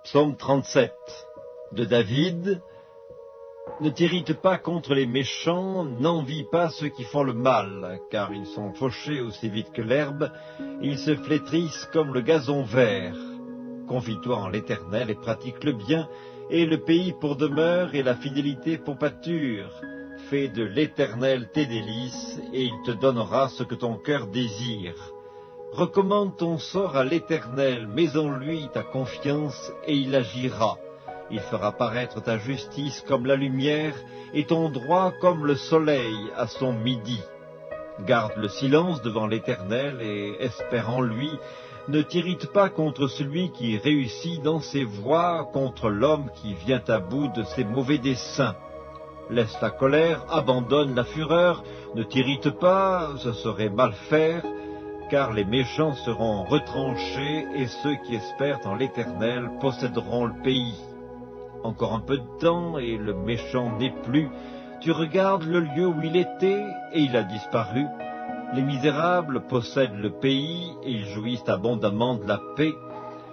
Psaume 37 de David. Ne t'irrite pas contre les méchants, n'envie pas ceux qui font le mal, car ils sont fauchés aussi vite que l'herbe, ils se flétrissent comme le gazon vert. Confie-toi en l'Éternel et pratique le bien, et le pays pour demeure et la fidélité pour pâture. Fais de l'Éternel tes délices, et il te donnera ce que ton cœur désire. Recommande ton sort à l'Éternel, mets en lui ta confiance, et il agira. Il fera paraître ta justice comme la lumière, et ton droit comme le soleil à son midi. Garde le silence devant l'Éternel, et espère en lui. Ne t'irrite pas contre celui qui réussit dans ses voies, contre l'homme qui vient à bout de ses mauvais desseins. Laisse la colère, abandonne la fureur, ne t'irrite pas, ce serait mal faire, car les méchants seront retranchés, et ceux qui espèrent en l'Éternel posséderont le pays. Encore un peu de temps, et le méchant n'est plus. Tu regardes le lieu où il était, et il a disparu. Les misérables possèdent le pays, et ils jouissent abondamment de la paix.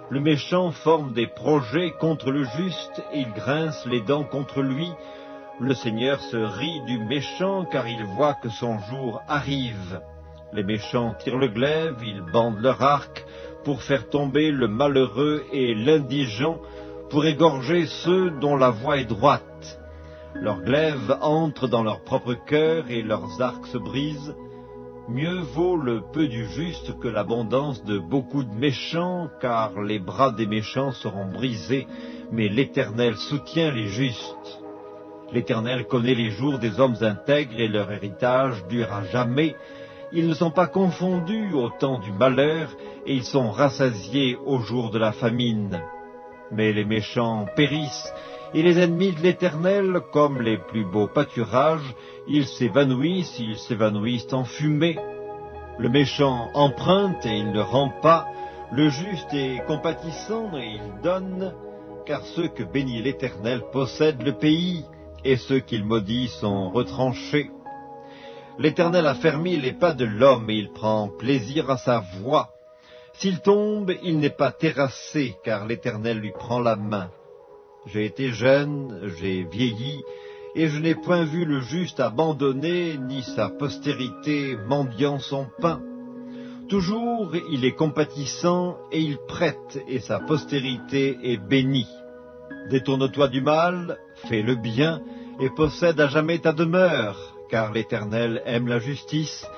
Le méchant forme des projets contre le juste, et il grince les dents contre lui. Le Seigneur se rit du méchant, car il voit que son jour arrive. Les méchants tirent le glaive, ils bandent leur arc, pour faire tomber le malheureux et l'indigent, pour égorger ceux dont la voie est droite. Leurs glaives entrent dans leur propre cœur, et leurs arcs se brisent. Mieux vaut le peu du juste que l'abondance de beaucoup de méchants, car les bras des méchants seront brisés, mais l'Éternel soutient les justes. L'Éternel connaît les jours des hommes intègres, et leur héritage dure à jamais. Ils ne sont pas confondus au temps du malheur, et ils sont rassasiés au jour de la famine. Mais les méchants périssent, et les ennemis de l'Éternel, comme les plus beaux pâturages, ils s'évanouissent en fumée. Le méchant emprunte et il ne rend pas, le juste est compatissant et il donne, car ceux que bénit l'Éternel possèdent le pays, et ceux qu'il maudit sont retranchés. L'Éternel a fermé les pas de l'homme, et il prend plaisir à sa voie. S'il tombe, il n'est pas terrassé, car l'Éternel lui prend la main. J'ai été jeune, j'ai vieilli, et je n'ai point vu le juste abandonné, ni sa postérité mendiant son pain. Toujours il est compatissant, et il prête, et sa postérité est bénie. Détourne-toi du mal, fais le bien, et possède à jamais ta demeure, car l'Éternel aime la justice,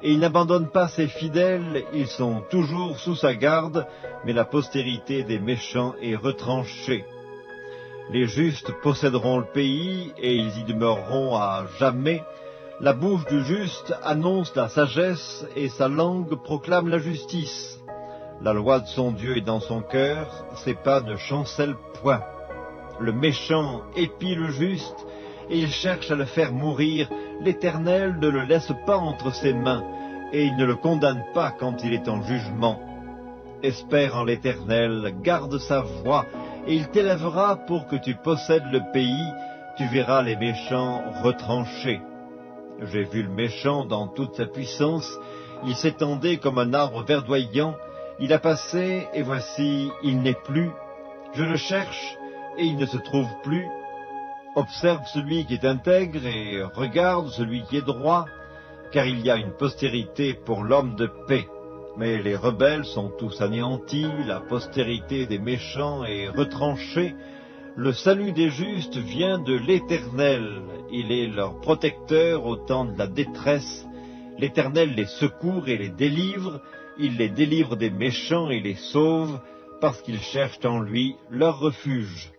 et il n'abandonne pas ses fidèles, ils sont toujours sous sa garde, mais la postérité des méchants est retranchée. Les justes posséderont le pays, et ils y demeureront à jamais. La bouche du juste annonce la sagesse, et sa langue proclame la justice. La loi de son Dieu est dans son cœur, ses pas ne chancellent point. Le méchant épie le juste, et il cherche à le faire mourir. L'Éternel ne le laisse pas entre ses mains, et il ne le condamne pas quand il est en jugement. Espère en l'Éternel, garde sa voie, et il t'élèvera pour que tu possèdes le pays, tu verras les méchants retranchés. J'ai vu le méchant dans toute sa puissance, il s'étendait comme un arbre verdoyant, il a passé, et voici, il n'est plus. Je le cherche, et il ne se trouve plus. Observe celui qui est intègre, et regarde celui qui est droit, car il y a une postérité pour l'homme de paix. Mais les rebelles sont tous anéantis, la postérité des méchants est retranchée. Le salut des justes vient de l'Éternel, il est leur protecteur au temps de la détresse. L'Éternel les secourt et les délivre, il les délivre des méchants et les sauve, parce qu'ils cherchent en lui leur refuge.